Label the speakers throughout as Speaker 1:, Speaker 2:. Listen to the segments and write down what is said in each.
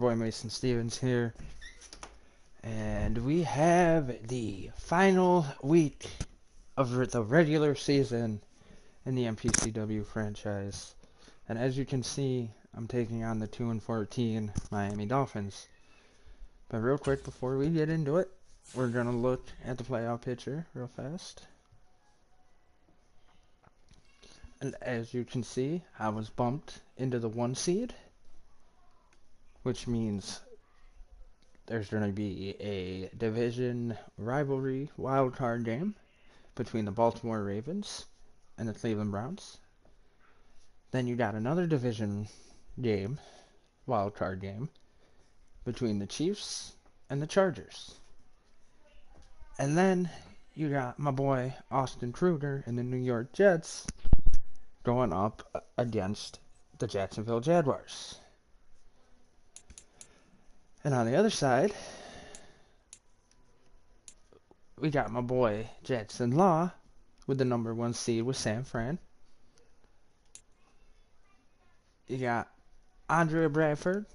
Speaker 1: Boy Mason Stevens here, and we have the final week of the regular season in the MPCW franchise, and as you can see, I'm taking on the 2-14 Miami Dolphins. But real quick before we get into it, we're gonna look at the playoff picture real fast. And as you can see, I was bumped into the 1 seed, which means there's going to be a division rivalry wildcard game between the Baltimore Ravens and the Cleveland Browns. Then you got another division game, wildcard game, between the Chiefs and the Chargers. And then you got my boy Austin Kruger and the New York Jets going up against the Jacksonville Jaguars. And on the other side, we got my boy Jackson Law with the number 1 seed with San Fran. You got Andrea Bradford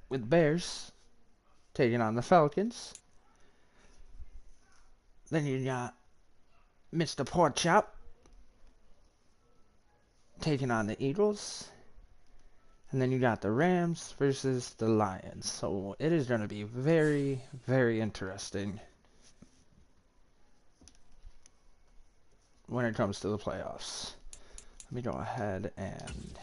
Speaker 1: with Bears taking on the Falcons. Then you got Mr. Porkchop taking on the Eagles. And then you got the Rams versus the Lions. So it is going to be very, very interesting when it comes to the playoffs. Let me go ahead and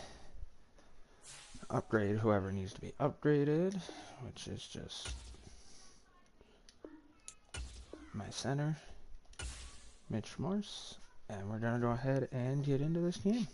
Speaker 1: upgrade whoever needs to be upgraded, which is just my center, Mitch Morse. And we're going to go ahead and get into this game.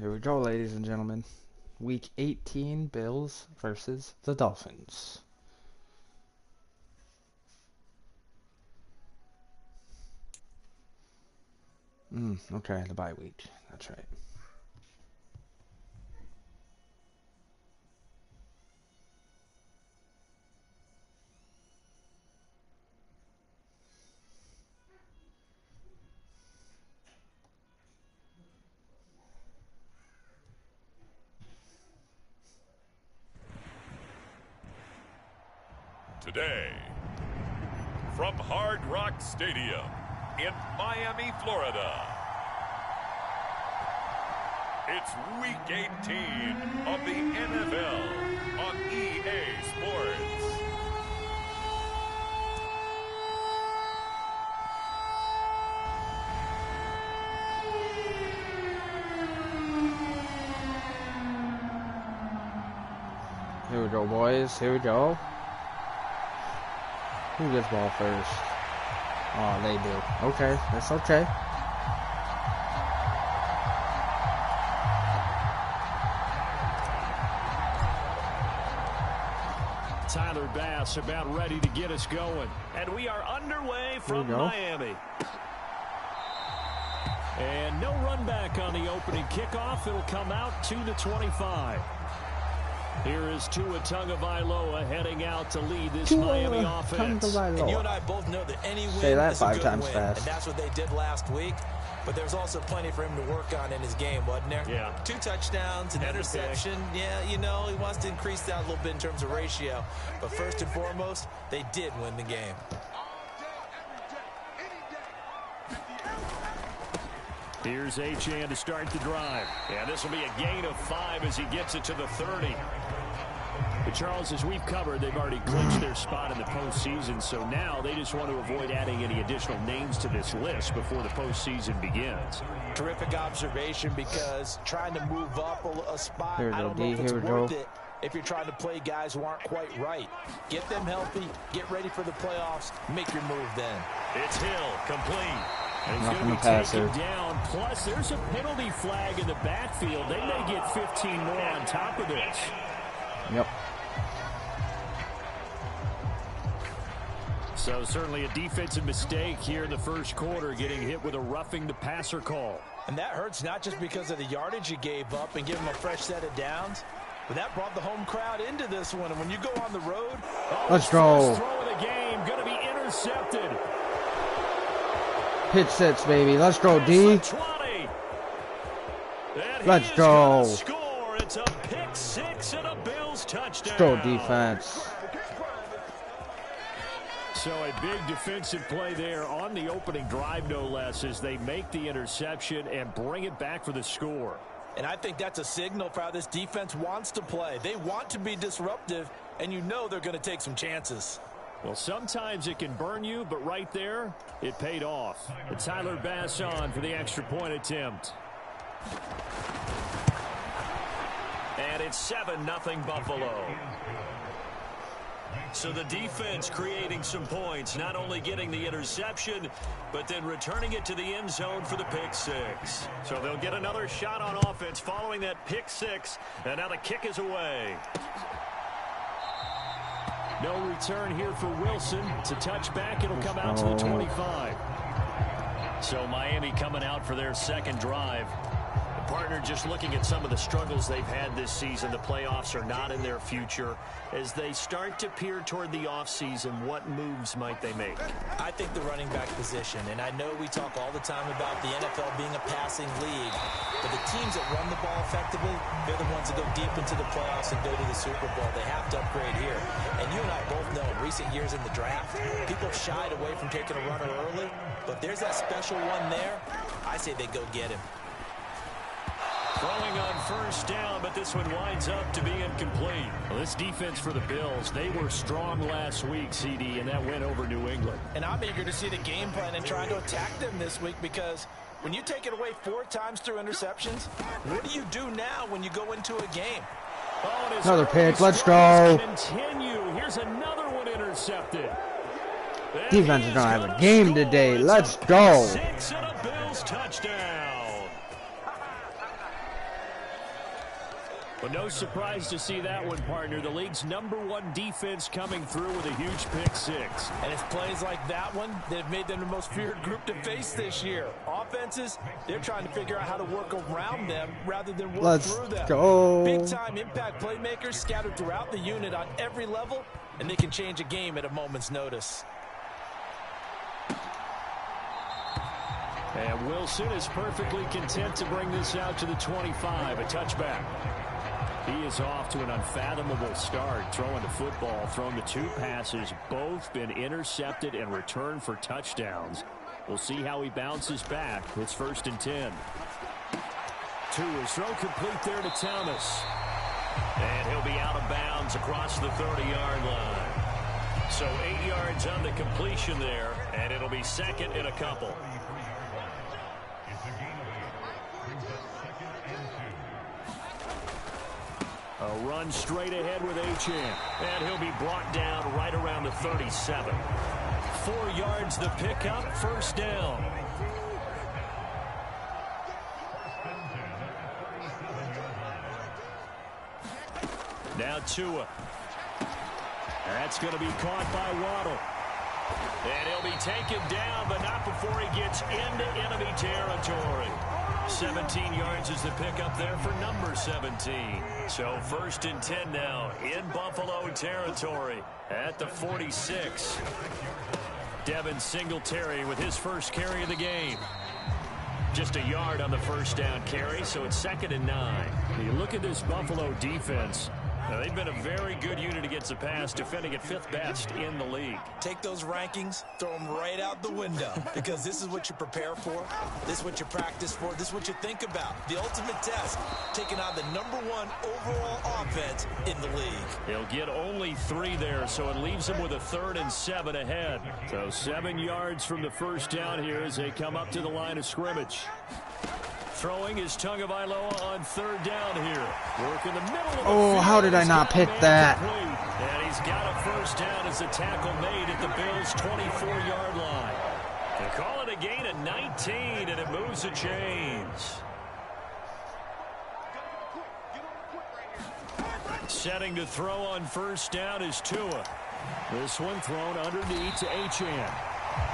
Speaker 1: Here we go, ladies and gentlemen. Week 18, Bills versus the Dolphins. Okay, the bye week. That's right.
Speaker 2: Today, from Hard Rock Stadium in Miami, Florida, it's Week 18 of the NFL on EA Sports.
Speaker 1: Here we go, boys. Here we go. Who gets ball first? Oh, they do. Okay, that's okay.
Speaker 3: Tyler Bass about ready to get us going. And we are underway from Miami. And no run back on the opening kickoff. It'll come out to the 25. Here is Tua Tagovailoa heading out to lead this Miami offense.
Speaker 4: And you and I both know that any win
Speaker 1: Say that
Speaker 4: is a
Speaker 1: 5
Speaker 4: good
Speaker 1: times
Speaker 4: win,
Speaker 1: fast.
Speaker 4: and that's what they did last week. But there's also plenty for him to work on in his game, wasn't there?
Speaker 3: Yeah.
Speaker 4: 2 touchdowns, an interception. Yeah, you know, he wants to increase that a little bit in terms of ratio. But first and foremost, they did win the game.
Speaker 3: Here's Achane to start the drive. Yeah, this will be a gain of 5 as he gets it to the 30. But Charles, as we've covered, they've already clinched their spot in the postseason, so now they just want to avoid adding any additional names to this list before the postseason begins.
Speaker 4: Terrific observation, because trying to move up a spot,
Speaker 1: Here we
Speaker 4: I
Speaker 1: go,
Speaker 4: don't know if it's
Speaker 1: here we
Speaker 4: worth
Speaker 1: go.
Speaker 4: it if you're trying to play guys who aren't quite right. Get them healthy, get ready for the playoffs, make your move then.
Speaker 3: It's Hill, complete. And he's
Speaker 1: Nothing
Speaker 3: going
Speaker 1: to
Speaker 3: to be
Speaker 1: pass
Speaker 3: taken
Speaker 1: here.
Speaker 3: down. Plus, there's a penalty flag in the backfield. They may get 15 more on top of this.
Speaker 1: Yep.
Speaker 3: So certainly a defensive mistake here in the first quarter, getting hit with a roughing the passer call.
Speaker 4: And that hurts not just because of the yardage you gave up and give them a fresh set of downs, but that brought the home crowd into this one. And when you go on the road,
Speaker 1: let's go.
Speaker 3: First throw of the game going to be intercepted.
Speaker 1: Pitch six, baby. Let's go, D. Let's go.
Speaker 3: Score. It's a pick six and a Bills touchdown.
Speaker 1: Let's go, defense.
Speaker 3: So a big defensive play there on the opening drive, no less, as they make the interception and bring it back for the score.
Speaker 4: And I think that's a signal for how this defense wants to play. They want to be disruptive, and you know they're going to take some chances.
Speaker 3: Well, sometimes it can burn you, but right there, it paid off. And Tyler Bass on for the extra point attempt. And it's 7-0 Buffalo. So the defense creating some points, not only getting the interception, but then returning it to the end zone for the pick six. So they'll get another shot on offense following that pick six, and now the kick is away. No return here for Wilson. It's a touchback. It'll come out to the 25. So Miami coming out for their second drive. The partner just looking at some of the struggles they've had this season. The playoffs are not in their future. As they start to peer toward the offseason, what moves might they make?
Speaker 4: I think the running back position, and I know we talk all the time about the NFL being a passing league, but the teams that run the ball effectively, they're the ones that go deep into the playoffs and go to the Super Bowl. They have to upgrade here. And you and I both know in recent years in the draft, people shied away from taking a runner early, but there's that special one there. I say they go get him.
Speaker 3: Throwing on first down, but this one winds up to be incomplete. Well, this defense for the Bills, they were strong last week, CD, and that went over New England.
Speaker 4: And I'm eager to see the game plan and trying to attack them this week, because when you take it away 4 times through interceptions, what do you do now when you go into a game?
Speaker 3: Oh,
Speaker 1: another pick. Let's go.
Speaker 3: Continue. Here's another one intercepted.
Speaker 1: Defense is going to have a game today. Let's go.
Speaker 3: 6 and a Bills touchdown. But no surprise to see that one, partner. The league's #1 defense coming through with a huge pick six.
Speaker 4: And it's plays like that one that have made them the most feared group to face this year. Offenses, they're trying to figure out how to work around them rather than work through them.
Speaker 1: Let's go.
Speaker 4: Big-time impact playmakers scattered throughout the unit on every level, and they can change a game at a moment's notice.
Speaker 3: And Wilson is perfectly content to bring this out to the 25, a touchback. He is off to an unfathomable start, throwing the football, throwing the 2 passes, both been intercepted and returned for touchdowns. We'll see how he bounces back. It's 1st and 10. To his throw complete there to Thomas. And he'll be out of bounds across the 30-yard line. So 8 yards on the completion there, and it'll be 2nd and a couple. A run straight ahead with Achane. And he'll be brought down right around the 37. 4 yards the pickup, 1st down. Now Tua. That's going to be caught by Waddle. And he'll be taken down, but not before he gets into enemy territory. 17 yards is the pickup there for number 17. So 1st and 10 now in Buffalo territory at the 46. Devin Singletary with his first carry of the game. Just a yard on the 1st down carry, so it's 2nd and 9. You look at this Buffalo defense. Now, they've been a very good unit against the pass, defending at 5th best in the league.
Speaker 4: Take those rankings, throw them right out the window, because this is what you prepare for, this is what you practice for, this is what you think about. The ultimate test, taking on the #1 overall offense in the league.
Speaker 3: He'll get only 3 there, so it leaves him with a 3rd and 7 ahead. So 7 yards from the 1st down here as they come up to the line of scrimmage. Throwing is Tagovailoa on 3rd down here. Work in the middle of the field.
Speaker 1: How did I not pick that?
Speaker 3: And he's got a 1st down as the tackle made at the Bills' 24-yard line. They call it a gain of 19, and it moves the chains. Setting to throw on 1st down is Tua. This one thrown underneath to Achane.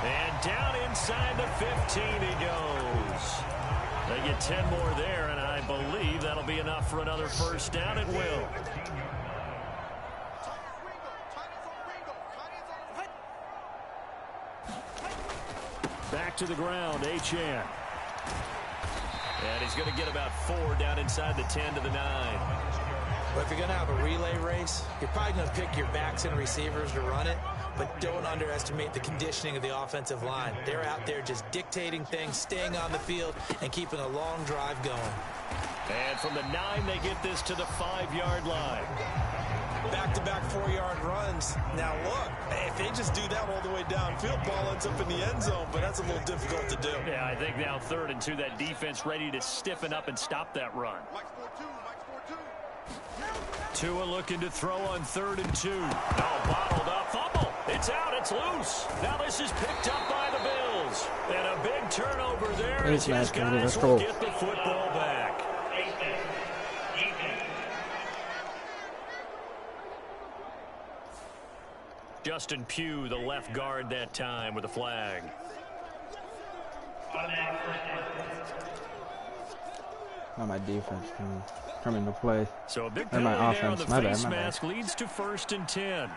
Speaker 3: And down inside the 15 he goes. They get 10 more there, and I believe that'll be enough for another first down. It will. Back to the ground, Achane. And he's going to get about 4 down inside the 10 to the 9.
Speaker 4: But if you're going to have a relay race, you're probably going to pick your backs and receivers to run it, but don't underestimate the conditioning of the offensive line. They're out there just dictating things, staying on the field, and keeping a long drive going.
Speaker 3: And from the 9, they get this to the 5-yard line.
Speaker 4: Back-to-back 4-yard runs. Now, look, if they just do that all the way downfield, ball ends up in the end zone, but that's a little difficult to do.
Speaker 3: Yeah, I think now 3rd and 2, that defense ready to stiffen up and stop that run. Tua looking to throw on 3rd and 2. No, bottled up. Fumble. It's out. It's loose. Now this is picked up by the Bills. And a big turnover there as his guys will get the football back. Justin Pugh, the left guard that time with a flag.
Speaker 1: Now my defense can come into play.
Speaker 3: So a big
Speaker 1: And my
Speaker 3: penalty there on
Speaker 1: offense.
Speaker 3: the
Speaker 1: My
Speaker 3: face
Speaker 1: bad.
Speaker 3: mask leads to 1st and 10.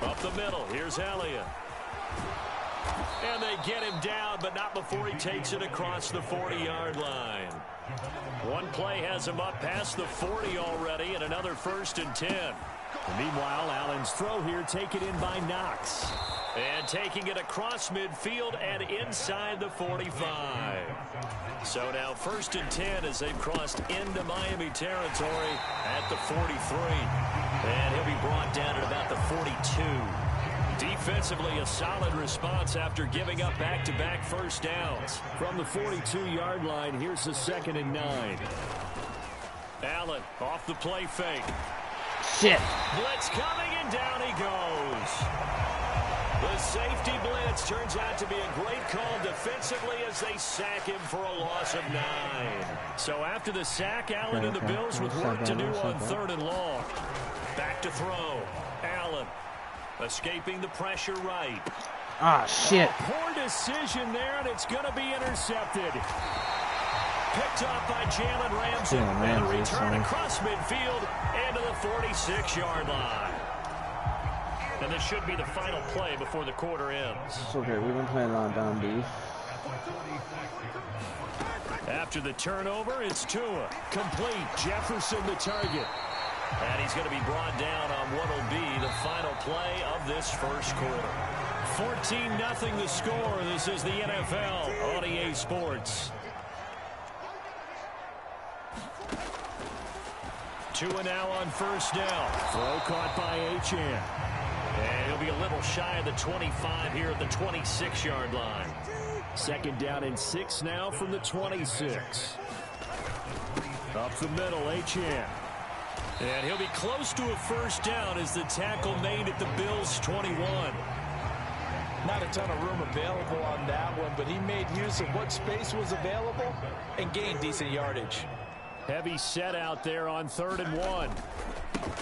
Speaker 3: Up the middle, here's Elliott. And they get him down, but not before he takes it across the 40-yard line. One play has him up past the 40 already, and another 1st and 10. And meanwhile, Allen's throw here taken in by Knox. And taking it across midfield and inside the 45. So now 1st and 10 as they've crossed into Miami territory at the 43. And he'll be brought down at about the 42. Defensively, a solid response after giving up back-to-back first downs. From the 42-yard line, here's the 2nd and 9. Allen off the play fake.
Speaker 1: Shit.
Speaker 3: Blitz coming, and down he goes. The safety blitz turns out to be a great call defensively as they sack him for a loss of 9. So after the sack, Allen and the Bills with work to do on 3rd and long. Back to throw. Allen escaping the pressure right.
Speaker 1: Ah, shit.
Speaker 3: Poor decision there, and it's going to be intercepted. Picked up by Jalen Ramsey. And a return across midfield and to the 46-yard line. And this should be the final play before the quarter ends.
Speaker 1: It's okay. We've been playing on down D.
Speaker 3: After the turnover, it's Tua. Complete. Jefferson the target. And he's going to be brought down on what will be the final play of this first quarter. 14-0 the score. This is the NFL on EA Sports. Tua now on first down. Throw caught by Achane. And he'll be a little shy of the 25 here at the 26-yard line. 2nd down and 6 now from the 26. Up the middle, Achane. And he'll be close to a first down as the tackle made at the Bills' 21.
Speaker 4: Not a ton of room available on that one, but he made use of what space was available and gained decent yardage.
Speaker 3: Heavy set out there on 3rd and 1.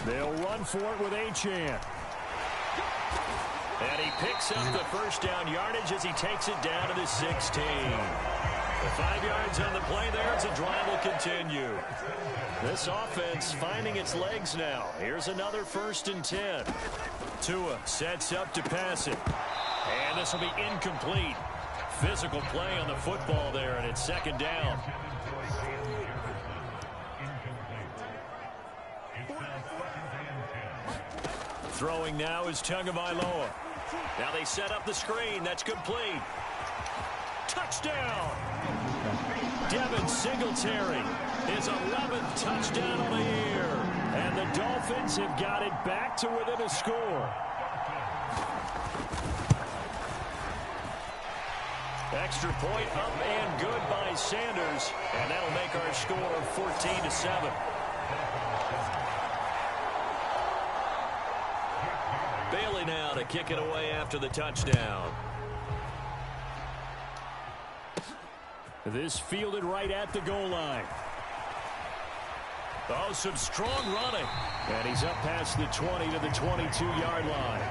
Speaker 3: They'll run for it with Achane. And he picks up the first down yardage as he takes it down to the 16. The 5 yards on the play there as the drive will continue. This offense finding its legs now. Here's another 1st and 10. Tua sets up to pass it. And this will be incomplete. Physical play on the football there, and it's 2nd down. Throwing now is Tagovailoa. Now they set up the screen. That's complete. Touchdown! Devin Singletary, his 11th touchdown of the year. And the Dolphins have got it back to within a score. Extra point up and good by Sanders. And that'll make our score 14-7. Bailey now to kick it away after the touchdown. This fielded right at the goal line. Oh, some strong running. And he's up past the 20 to the 22-yard line.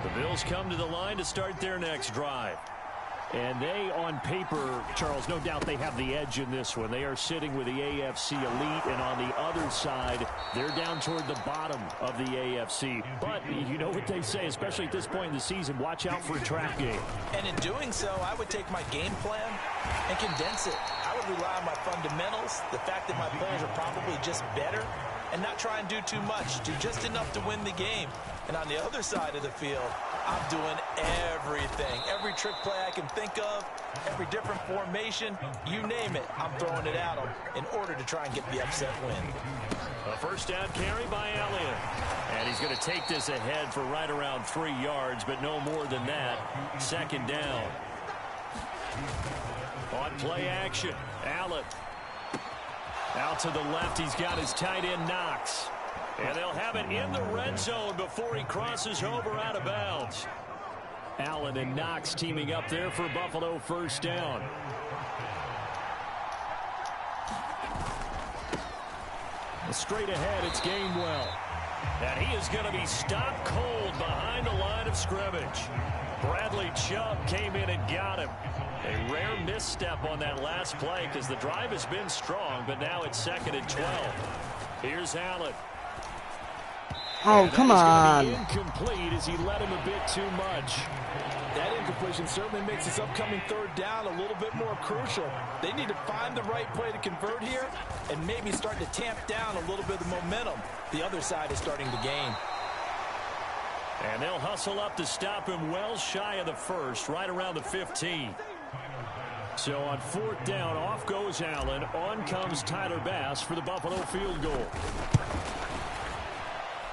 Speaker 3: The Bills come to the line to start their next drive. And they, on paper, Charles, no doubt they have the edge in this one. They are sitting with the AFC elite, and on the other side, they're down toward the bottom of the AFC. But you know what they say, especially at this point in the season, watch out for a trap game.
Speaker 4: And in doing so, I would take my game plan and condense it. I would rely on my fundamentals, the fact that my players are probably just better, and not try and do too much, do just enough to win the game. And on the other side of the field, I'm doing everything. Every trick play I can think of, every different formation, you name it, I'm throwing it at them in order to try and get the upset win.
Speaker 3: A first down carry by Elliott. And he's going to take this ahead for right around 3 yards, but no more than that. Second down. On play action, Allen. Out to the left, he's got his tight end, Knox. And they'll have it in the red zone before he crosses over out of bounds. Allen and Knox teaming up there for Buffalo first down. Straight ahead, it's Gainwell. And he is going to be stopped cold behind the line of scrimmage. Bradley Chubb came in and got him. A rare misstep on that last play because the drive has been strong, but now it's 2nd and 12. Here's Allen.
Speaker 1: Oh, come on.
Speaker 3: Incomplete as he let him a bit too much.
Speaker 4: That incompletion certainly makes this upcoming third down a little bit more crucial. They need to find the right play to convert here and maybe start to tamp down a little bit of the momentum. The other side is starting to gain.
Speaker 3: And they'll hustle up to stop him well shy of the first, right around the 15. So on 4th down, off goes Allen. On comes Tyler Bass for the Buffalo field goal.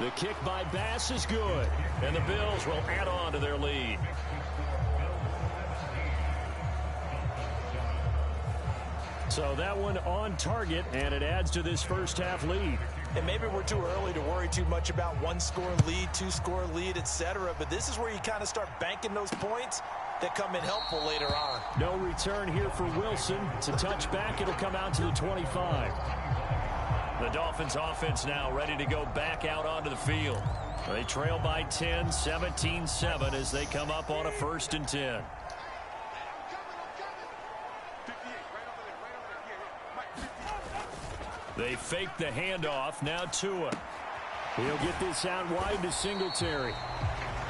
Speaker 3: The kick by Bass is good, and the Bills will add on to their lead. So that one on target, and it adds to this first half lead.
Speaker 4: And maybe we're too early to worry too much about 1-score lead, 2-score lead, etc. But this is where you kind of start banking those points that come in helpful later on.
Speaker 3: No return here for Wilson. To touch back, it'll come out to the 25. The Dolphins offense now ready to go back out onto the field. They trail by 10, 17-7 as they come up on a 1st and 10. They fake the handoff. Now Tua. He'll get this out wide to Singletary.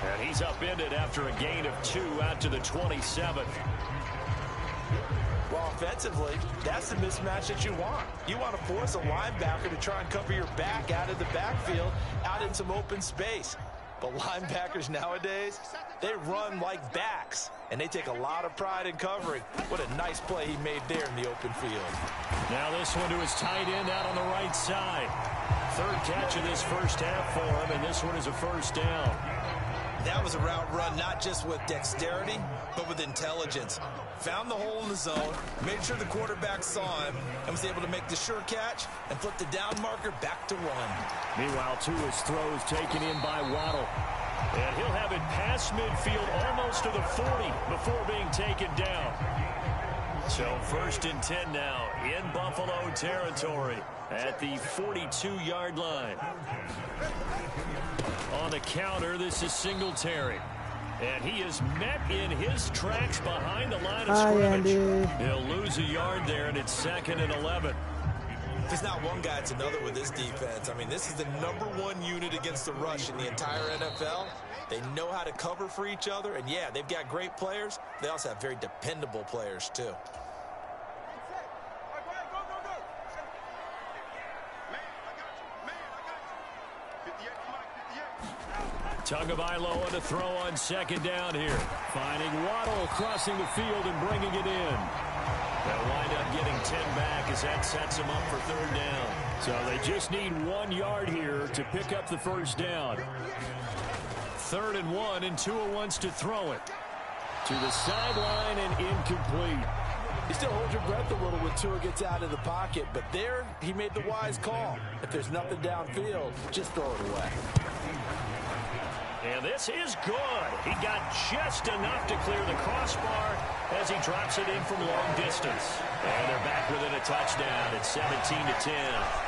Speaker 3: And he's upended after a gain of 2 out to the 27th.
Speaker 4: Well, offensively, that's the mismatch that you want. You want to force a linebacker to try and cover your back out of the backfield, out in some open space. But linebackers nowadays, they run like backs, and they take a lot of pride in covering. What a nice play he made there in the open field.
Speaker 3: Now this one to his tight end out on the right side. 3rd catch of this first half for him, and this one is a first down.
Speaker 4: That was a route run not just with dexterity, but with intelligence. Found the hole in the zone, made sure the quarterback saw him, and was able to make the sure catch and flip the down marker back to 1.
Speaker 3: Meanwhile, Tua's throws taken in by Waddle. And he'll have it past midfield almost to the 40 before being taken down. So 1st and 10 now in Buffalo territory at the 42-yard line. On the counter, this is Singletary. And he is met in his tracks behind the line of scrimmage. He'll lose a yard there, and it's 2nd and 11.
Speaker 4: If it's not one guy, it's another with this defense. I mean, this is the #1 unit against the rush in the entire NFL. They know how to cover for each other, and yeah, they've got great players. They also have very dependable players, too.
Speaker 3: Tagovailoa on the throw on 2nd down here. Finding Waddle crossing the field and bringing it in. They'll wind up getting 10 back as that sets them up for 3rd down. So they just need 1 yard here to pick up the first down. 3rd and 1, and Tua wants to throw it. To the sideline and incomplete.
Speaker 4: You still hold your breath a little when Tua gets out of the pocket, but there he made the wise call. If there's nothing downfield, just throw it away.
Speaker 3: And this is good. He got just enough to clear the crossbar as he drops it in from long distance. And they're back within a touchdown at 17-10.